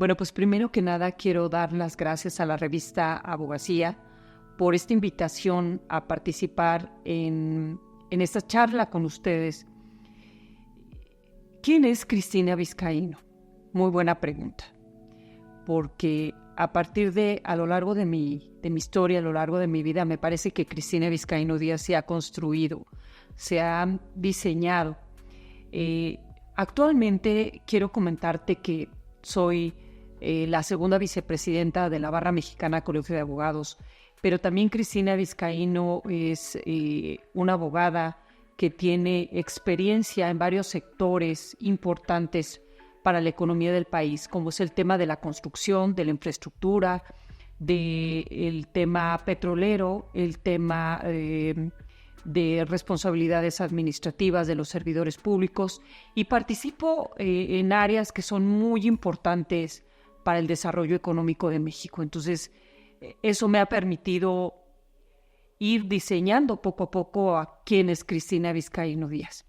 Bueno, pues primero que nada quiero dar las gracias a la revista Abogacía por esta invitación a participar en esta charla con ustedes. ¿Quién es Cristina Vizcaíno? Muy buena pregunta, porque a lo largo de mi historia, a lo largo de mi vida, me parece que Cristina Vizcaíno Díaz se ha construido, se ha diseñado. Actualmente quiero comentarte que soy la segunda vicepresidenta de la Barra Mexicana Colegio de Abogados, pero también Cristina Vizcaíno es una abogada que tiene experiencia en varios sectores importantes para la economía del país, como es el tema de la construcción, de la infraestructura, del tema petrolero, el tema de responsabilidades administrativas de los servidores públicos, y participo en áreas que son muy importantes para el desarrollo económico de México. Entonces, eso me ha permitido ir diseñando poco a poco a quién es Cristina Vizcaíno Díaz.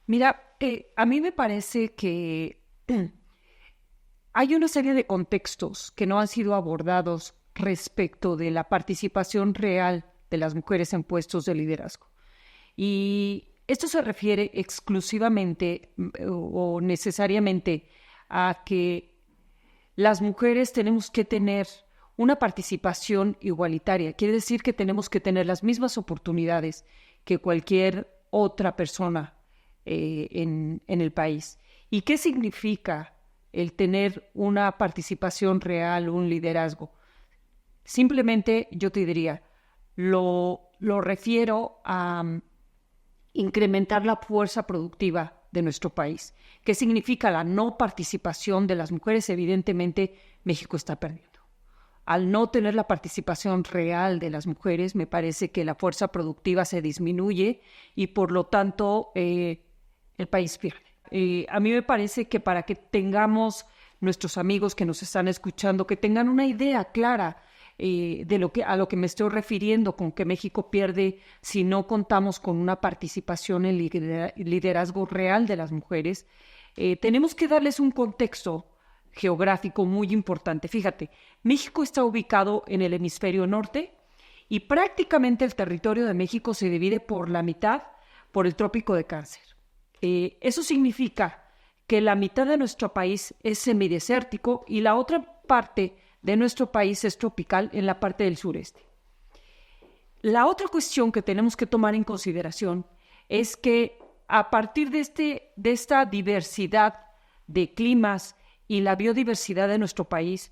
Mira, a mí me parece que hay una serie de contextos que no han sido abordados respecto de la participación real de las mujeres en puestos de liderazgo. Y esto se refiere exclusivamente o necesariamente a que las mujeres tenemos que tener una participación igualitaria. Quiere decir que tenemos que tener las mismas oportunidades que cualquier otra persona en el país. ¿Y qué significa el tener una participación real, un liderazgo? Simplemente yo te diría, lo refiero a incrementar la fuerza productiva de nuestro país. ¿Qué significa la no participación de las mujeres? Evidentemente, México está perdiendo. Al no tener la participación real de las mujeres, me parece que la fuerza productiva se disminuye y, por lo tanto, el país pierde. A mí me parece que para que tengamos nuestros amigos que nos están escuchando, que tengan una idea clara de a lo que me estoy refiriendo con que México pierde si no contamos con una participación en liderazgo real de las mujeres, tenemos que darles un contexto geográfico muy importante. Fíjate, México está ubicado en el hemisferio norte y prácticamente el territorio de México se divide por la mitad por el trópico de Cáncer. Eso significa que la mitad de nuestro país es semidesértico y la otra parte de nuestro país es tropical en la parte del sureste. La otra cuestión que tenemos que tomar en consideración es que a partir de esta diversidad de climas y la biodiversidad de nuestro país,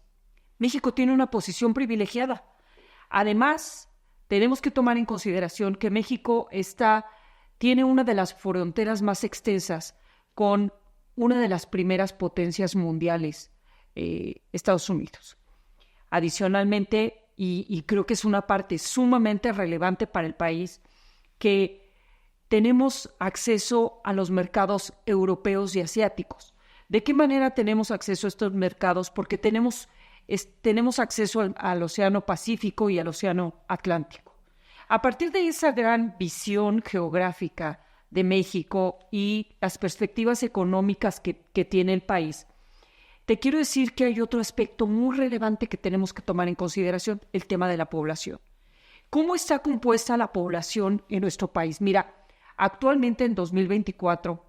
México tiene una posición privilegiada. Además, tenemos que tomar en consideración que México tiene una de las fronteras más extensas con una de las primeras potencias mundiales, Estados Unidos. Adicionalmente, y creo que es una parte sumamente relevante para el país, que tenemos acceso a los mercados europeos y asiáticos. ¿De qué manera tenemos acceso a estos mercados? Porque tenemos acceso al Océano Pacífico y al Océano Atlántico. A partir de esa gran visión geográfica de México y las perspectivas económicas que tiene el país, te quiero decir que hay otro aspecto muy relevante que tenemos que tomar en consideración, el tema de la población. ¿Cómo está compuesta la población en nuestro país? Mira, actualmente en 2024,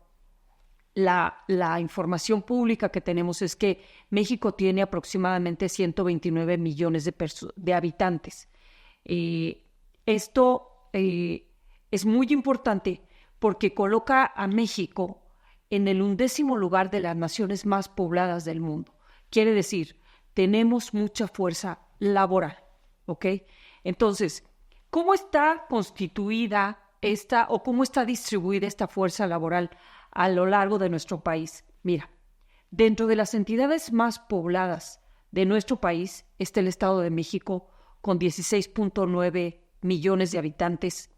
la información pública que tenemos es que México tiene aproximadamente 129 millones de habitantes. Esto es muy importante porque coloca a México en el 11º lugar de las naciones más pobladas del mundo. Quiere decir, tenemos mucha fuerza laboral, ¿ok? Entonces, ¿cómo está constituida o cómo está distribuida esta fuerza laboral a lo largo de nuestro país? Mira, dentro de las entidades más pobladas de nuestro país está el Estado de México con 16.9 millones de habitantes.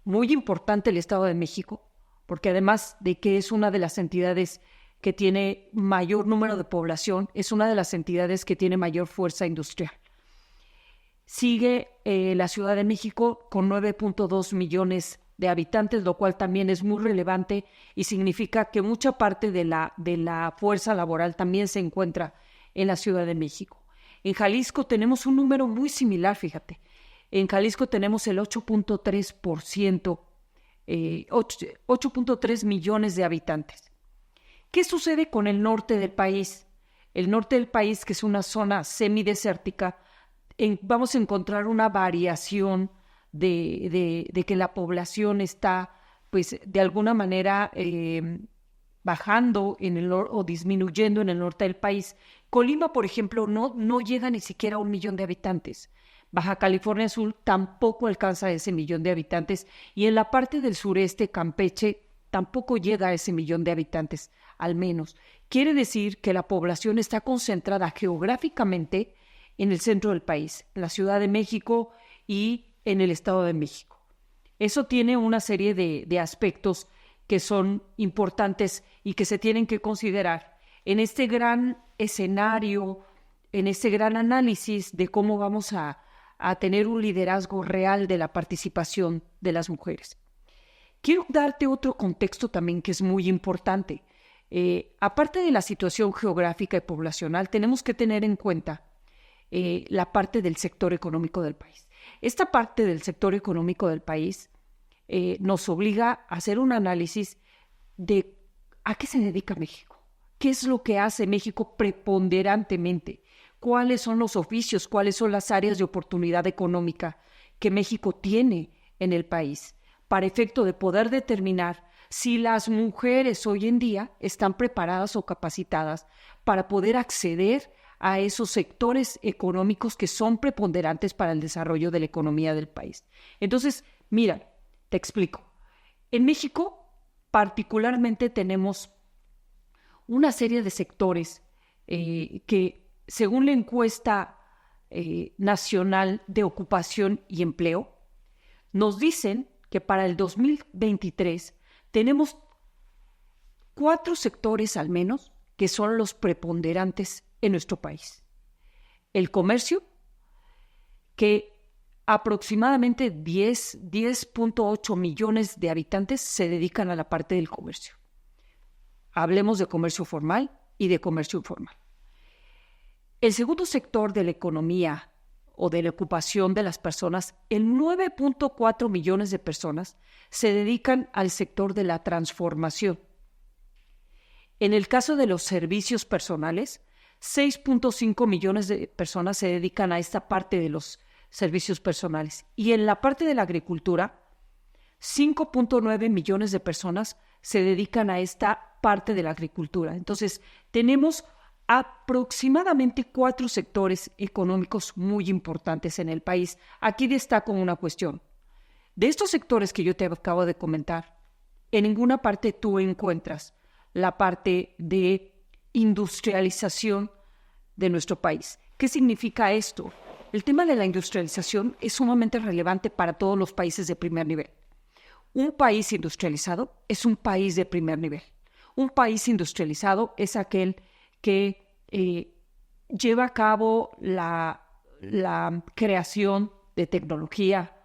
Muy importante el Estado de México, porque además de que es una de las entidades que tiene mayor número de población, es una de las entidades que tiene mayor fuerza industrial. Sigue la Ciudad de México con 9.2 millones de habitantes, lo cual también es muy relevante y significa que mucha parte de la fuerza laboral también se encuentra en la Ciudad de México. En Jalisco tenemos un número muy similar, fíjate. En Jalisco tenemos el 8.3%, 8.3 millones de habitantes. ¿Qué sucede con el norte del país? El norte del país, que es una zona semidesértica, vamos a encontrar una variación de que la población está, pues, de alguna manera bajando o disminuyendo en el norte del país. Colima, por ejemplo, no llega ni siquiera a 1 millón de habitantes. Baja California Sur tampoco alcanza ese 1 millón de habitantes y en la parte del sureste, Campeche, tampoco llega a ese 1 millón de habitantes, al menos. Quiere decir que la población está concentrada geográficamente en el centro del país, en la Ciudad de México y en el Estado de México. Eso tiene una serie de aspectos que son importantes y que se tienen que considerar en este gran escenario, en este gran análisis de cómo vamos a tener un liderazgo real de la participación de las mujeres. Quiero darte otro contexto también que es muy importante. Aparte de la situación geográfica y poblacional, tenemos que tener en cuenta la parte del sector económico del país. Esta parte del sector económico del país nos obliga a hacer un análisis de a qué se dedica México, qué es lo que hace México preponderantemente, cuáles son los oficios, cuáles son las áreas de oportunidad económica que México tiene en el país, para efecto de poder determinar si las mujeres hoy en día están preparadas o capacitadas para poder acceder a esos sectores económicos que son preponderantes para el desarrollo de la economía del país. Entonces, mira, te explico. En México, particularmente, tenemos una serie de sectores que, según la encuesta nacional de ocupación y empleo, nos dicen que para el 2023 tenemos 4 sectores al menos que son los preponderantes en nuestro país. El comercio, que aproximadamente 10.8 millones de habitantes se dedican a la parte del comercio. Hablemos de comercio formal y de comercio informal. El segundo sector de la economía o de la ocupación de las personas, el 9.4 millones de personas se dedican al sector de la transformación. En el caso de los servicios personales, 6.5 millones de personas se dedican a esta parte de los servicios personales. Y en la parte de la agricultura, 5.9 millones de personas se dedican a esta parte de la agricultura. Entonces, tenemos aproximadamente 4 sectores económicos muy importantes en el país. Aquí destaco una cuestión. De estos sectores que yo te acabo de comentar, en ninguna parte tú encuentras la parte de industrialización de nuestro país. ¿Qué significa esto? El tema de la industrialización es sumamente relevante para todos los países de primer nivel. Un país industrializado es un país de primer nivel. Un país industrializado es aquel que lleva a cabo la creación de tecnología,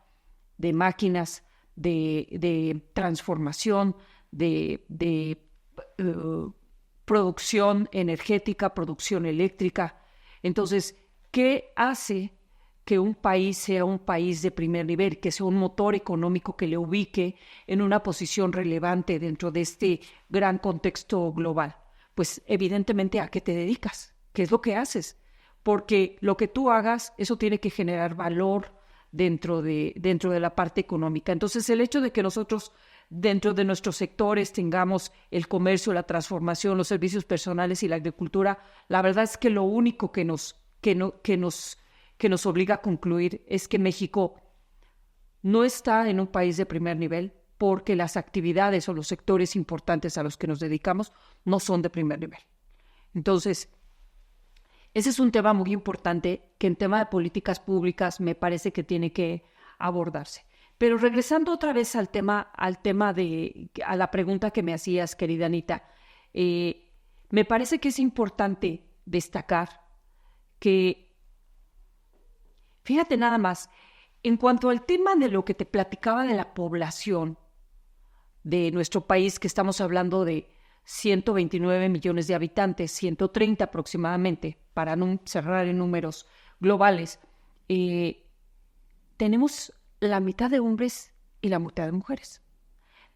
de máquinas, de transformación, de producción energética, producción eléctrica. Entonces, ¿qué hace que un país sea un país de primer nivel, que sea un motor económico que le ubique en una posición relevante dentro de este gran contexto global? Pues evidentemente, ¿a qué te dedicas? ¿Qué es lo que haces? Porque lo que tú hagas, eso tiene que generar valor dentro de la parte económica. Entonces, el hecho de que nosotros dentro de nuestros sectores tengamos el comercio, la transformación, los servicios personales y la agricultura, la verdad es que lo único que nos obliga a concluir es que México no está en un país de primer nivel porque las actividades o los sectores importantes a los que nos dedicamos no son de primer nivel. Entonces, ese es un tema muy importante que en tema de políticas públicas me parece que tiene que abordarse. Pero regresando otra vez a la pregunta que me hacías, querida Anita, me parece que es importante destacar que, fíjate nada más, en cuanto al tema de lo que te platicaba de la población de nuestro país, que estamos hablando de 129 millones de habitantes, 130 aproximadamente, para no cerrar en números globales, tenemos la mitad de hombres y la mitad de mujeres.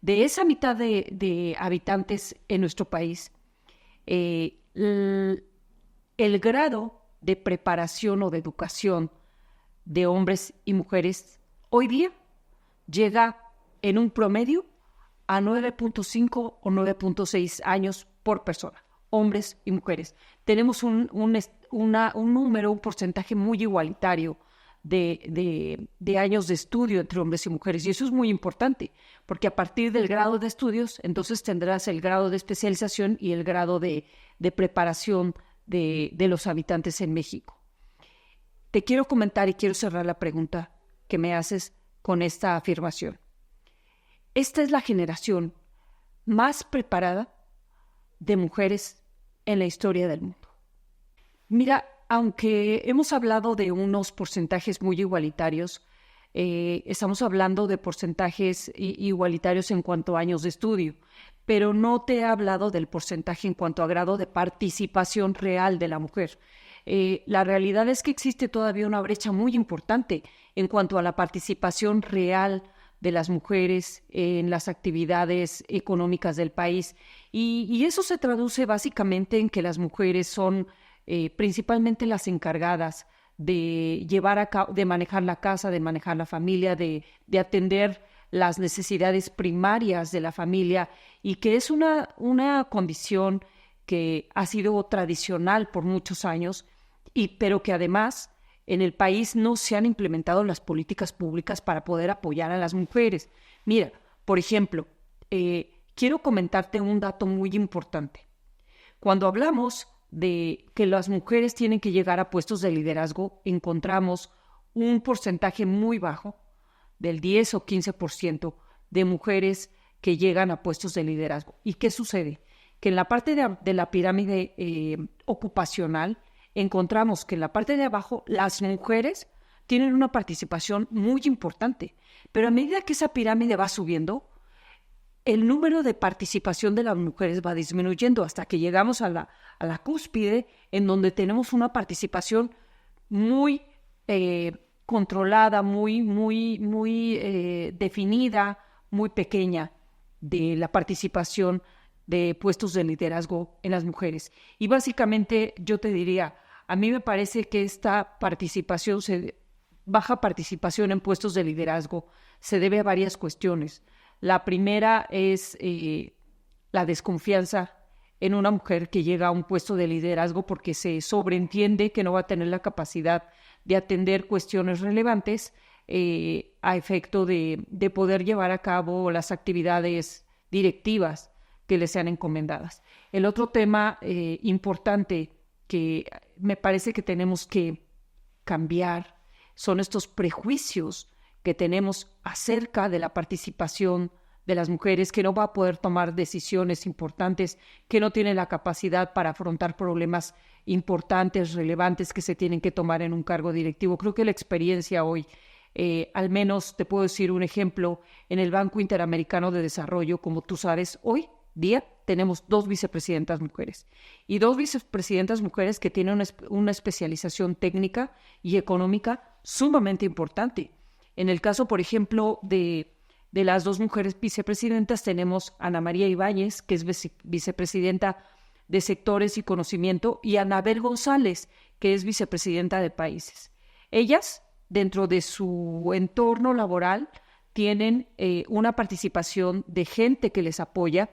De esa mitad de habitantes en nuestro país, el grado de preparación o de educación de hombres y mujeres hoy día llega en un promedio a 9.5 o 9.6 años por persona, hombres y mujeres. Tenemos un número, un porcentaje muy igualitario de años de estudio entre hombres y mujeres, y eso es muy importante, porque a partir del grado de estudios, entonces tendrás el grado de especialización y el grado de preparación de los habitantes en México. Te quiero comentar y quiero cerrar la pregunta que me haces con esta afirmación. Esta es la generación más preparada de mujeres en la historia del mundo. Mira, aunque hemos hablado de unos porcentajes muy igualitarios, estamos hablando de porcentajes igualitarios en cuanto a años de estudio, pero no te he hablado del porcentaje en cuanto a grado de participación real de la mujer. La realidad es que existe todavía una brecha muy importante en cuanto a la participación real de las mujeres en las actividades económicas del país. Y eso se traduce básicamente en que las mujeres son principalmente las encargadas de llevar a cabo, de manejar la casa, de manejar la familia, de atender las necesidades primarias de la familia, y que es una condición que ha sido tradicional por muchos años, pero que además en el país no se han implementado las políticas públicas para poder apoyar a las mujeres. Mira, por ejemplo, quiero comentarte un dato muy importante. Cuando hablamos de que las mujeres tienen que llegar a puestos de liderazgo, encontramos un porcentaje muy bajo, del 10 o 15% de mujeres que llegan a puestos de liderazgo. ¿Y qué sucede? Que en la parte de la pirámide ocupacional, encontramos que en la parte de abajo las mujeres tienen una participación muy importante, pero a medida que esa pirámide va subiendo, el número de participación de las mujeres va disminuyendo hasta que llegamos a la cúspide, en donde tenemos una participación muy controlada, muy definida, muy pequeña de la participación de puestos de liderazgo en las mujeres. Y básicamente yo te diría, a mí me parece que esta participación, baja participación en puestos de liderazgo, se debe a varias cuestiones. La primera es la desconfianza en una mujer que llega a un puesto de liderazgo, porque se sobreentiende que no va a tener la capacidad de atender cuestiones relevantes a efecto de poder llevar a cabo las actividades directivas que le sean encomendadas. El otro tema importante que me parece que tenemos que cambiar son estos prejuicios que tenemos acerca de la participación de las mujeres, que no va a poder tomar decisiones importantes, que no tiene la capacidad para afrontar problemas importantes, relevantes, que se tienen que tomar en un cargo directivo. Creo que la experiencia hoy, al menos te puedo decir un ejemplo, en el Banco Interamericano de Desarrollo, como tú sabes, hoy día tenemos 2 vicepresidentas mujeres, y 2 vicepresidentas mujeres que tienen una especialización técnica y económica sumamente importante. En el caso, por ejemplo, de las 2 mujeres vicepresidentas, tenemos a Ana María Ibáñez, que es vicepresidenta de Sectores y Conocimiento, y a Anabel González, que es vicepresidenta de Países. Ellas, dentro de su entorno laboral, tienen una participación de gente que les apoya,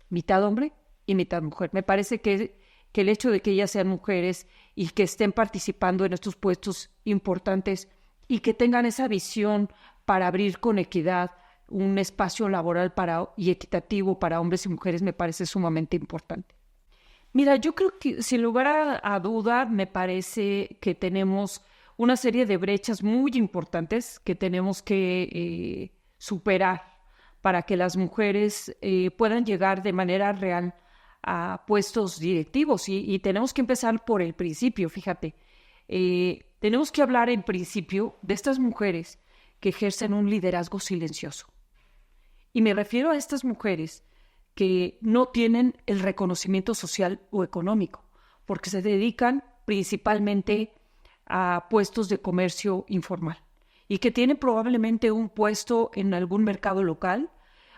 mitad hombre y mitad mujer. Me parece que el hecho de que ellas sean mujeres y que estén participando en estos puestos importantes y que tengan esa visión para abrir con equidad un espacio laboral y equitativo para hombres y mujeres, me parece sumamente importante. Mira, yo creo que sin lugar a duda me parece que tenemos una serie de brechas muy importantes que tenemos que superar para que las mujeres puedan llegar de manera real a puestos directivos, y tenemos que empezar por el principio. Fíjate, tenemos que hablar en principio de estas mujeres que ejercen un liderazgo silencioso. Y me refiero a estas mujeres que no tienen el reconocimiento social o económico, porque se dedican principalmente a puestos de comercio informal y que tienen probablemente un puesto en algún mercado local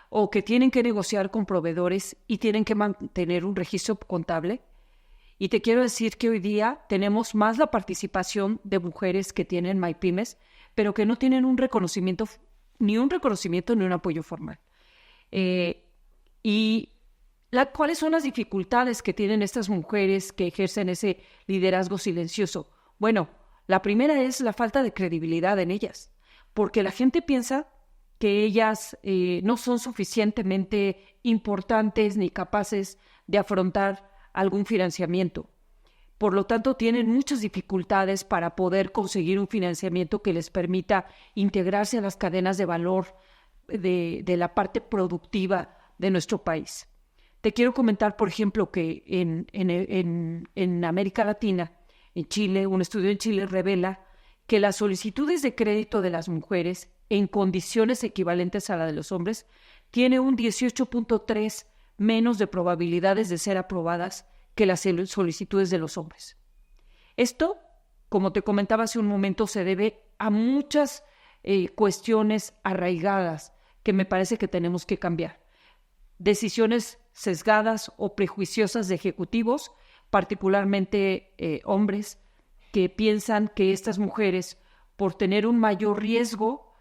o que tienen que negociar con proveedores y tienen que mantener un registro contable. Y te quiero decir que hoy día tenemos más la participación de mujeres que tienen MyPymes, pero que no tienen un reconocimiento ni un apoyo formal. ¿Cuáles son las dificultades que tienen estas mujeres que ejercen ese liderazgo silencioso? Bueno, la primera es la falta de credibilidad en ellas, porque la gente piensa que ellas no son suficientemente importantes ni capaces de afrontar algún financiamiento. Por lo tanto, tienen muchas dificultades para poder conseguir un financiamiento que les permita integrarse a las cadenas de valor de la parte productiva de nuestro país. Te quiero comentar, por ejemplo, que en América Latina, en Chile, un estudio en Chile revela que las solicitudes de crédito de las mujeres en condiciones equivalentes a la de los hombres tiene un 18.3 menos de probabilidades de ser aprobadas que las solicitudes de los hombres. Esto, como te comentaba hace un momento, se debe a muchas cuestiones arraigadas que me parece que tenemos que cambiar. Decisiones sesgadas o prejuiciosas de ejecutivos, particularmente hombres, que piensan que estas mujeres, por tener un mayor riesgo,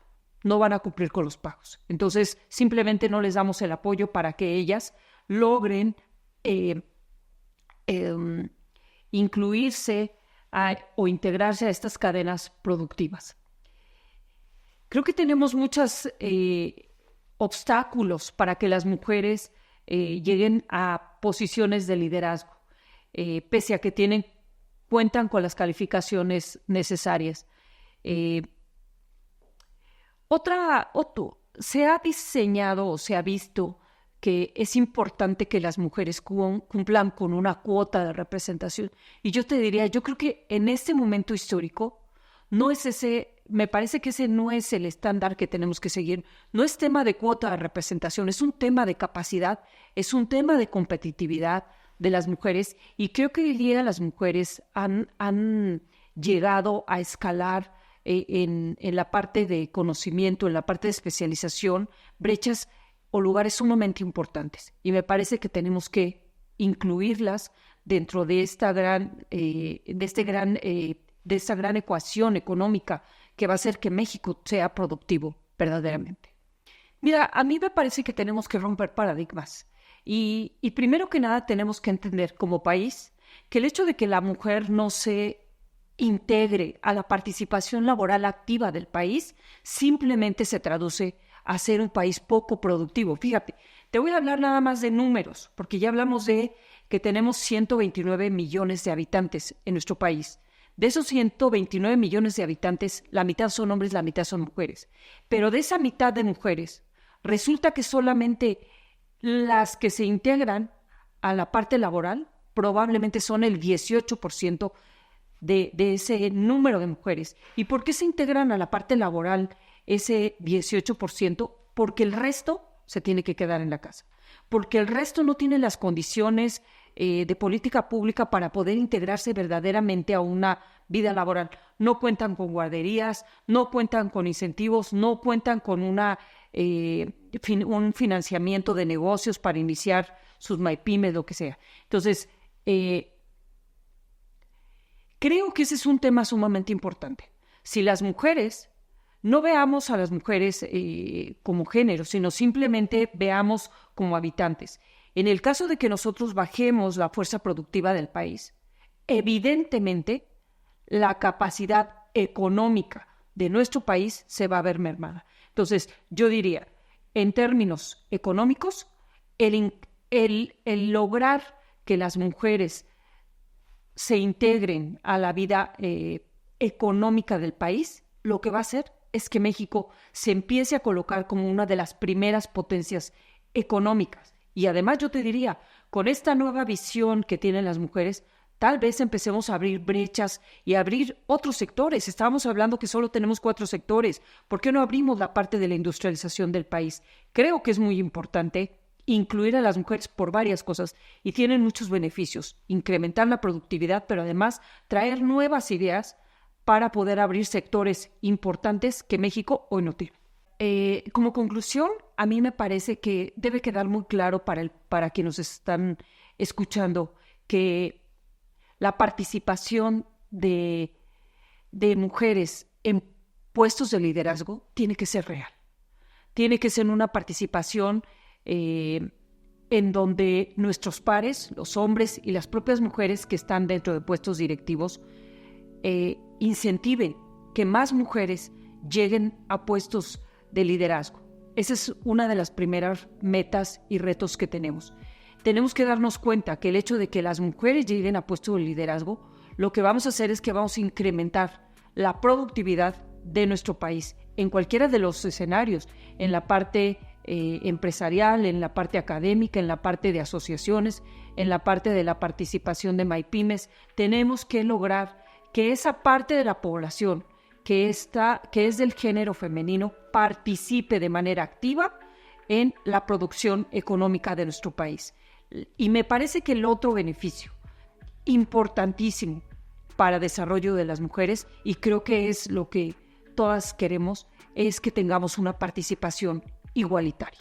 no van a cumplir con los pagos. Entonces, simplemente no les damos el apoyo para que ellas logren incluirse o integrarse a estas cadenas productivas. Creo que tenemos muchos obstáculos para que las mujeres lleguen a posiciones de liderazgo, pese a que cuentan con las calificaciones necesarias. Se ha diseñado o se ha visto que es importante que las mujeres cumplan con una cuota de representación. Y yo te diría, yo creo que en este momento histórico me parece que ese no es el estándar que tenemos que seguir. No es tema de cuota de representación, es un tema de capacidad, es un tema de competitividad de las mujeres. Y creo que hoy día las mujeres han llegado a escalar en la parte de conocimiento, en la parte de especialización, brechas o lugares sumamente importantes. Y me parece que tenemos que incluirlas dentro de esta gran ecuación económica que va a hacer que México sea productivo verdaderamente. Mira, a mí me parece que tenemos que romper paradigmas. Y primero que nada tenemos que entender como país que el hecho de que la mujer no se integre a la participación laboral activa del país simplemente se traduce a ser un país poco productivo. Fíjate, te voy a hablar nada más de números, porque ya hablamos de que tenemos 129 millones de habitantes en nuestro país. De esos 129 millones de habitantes, la mitad son hombres, la mitad son mujeres. Pero de esa mitad de mujeres, resulta que solamente las que se integran a la parte laboral probablemente son el 18% de ese número de mujeres. ¿Y por qué se integran a la parte laboral ese 18%? Porque el resto se tiene que quedar en la casa. Porque el resto no tiene las condiciones de política pública para poder integrarse verdaderamente a una vida laboral. No cuentan con guarderías, no cuentan con incentivos, no cuentan con un financiamiento de negocios para iniciar sus MyPymes, lo que sea. Entonces, creo que ese es un tema sumamente importante. Si las mujeres, no veamos a las mujeres como género, sino simplemente veamos como habitantes. En el caso de que nosotros bajemos la fuerza productiva del país, evidentemente la capacidad económica de nuestro país se va a ver mermada. Entonces, yo diría, en términos económicos, el lograr que las mujeres se integren a la vida económica del país, lo que va a hacer es que México se empiece a colocar como una de las primeras potencias económicas. Y además yo te diría, con esta nueva visión que tienen las mujeres, tal vez empecemos a abrir brechas y abrir otros sectores. Estábamos hablando que solo tenemos 4 sectores. ¿Por qué no abrimos la parte de la industrialización del país? Creo que es muy importante incluir a las mujeres por varias cosas y tienen muchos beneficios. Incrementar la productividad, pero además traer nuevas ideas para poder abrir sectores importantes que México hoy no tiene. Como conclusión, a mí me parece que debe quedar muy claro para quienes nos están escuchando que la participación de mujeres en puestos de liderazgo tiene que ser real. Tiene que ser una participación en donde nuestros pares, los hombres y las propias mujeres que están dentro de puestos directivos, incentiven que más mujeres lleguen a puestos de liderazgo. Esa es una de las primeras metas y retos que tenemos. Tenemos que darnos cuenta que el hecho de que las mujeres lleguen a puestos de liderazgo, lo que vamos a hacer es que vamos a incrementar la productividad de nuestro país en cualquiera de los escenarios, en la parte empresarial, en la parte académica, en la parte de asociaciones, en la parte de la participación de MyPymes. Tenemos que lograr que esa parte de la población que es del género femenino participe de manera activa en la producción económica de nuestro país. Y me parece que el otro beneficio importantísimo para el desarrollo de las mujeres, y creo que es lo que todas queremos, es que tengamos una participación igualitaria.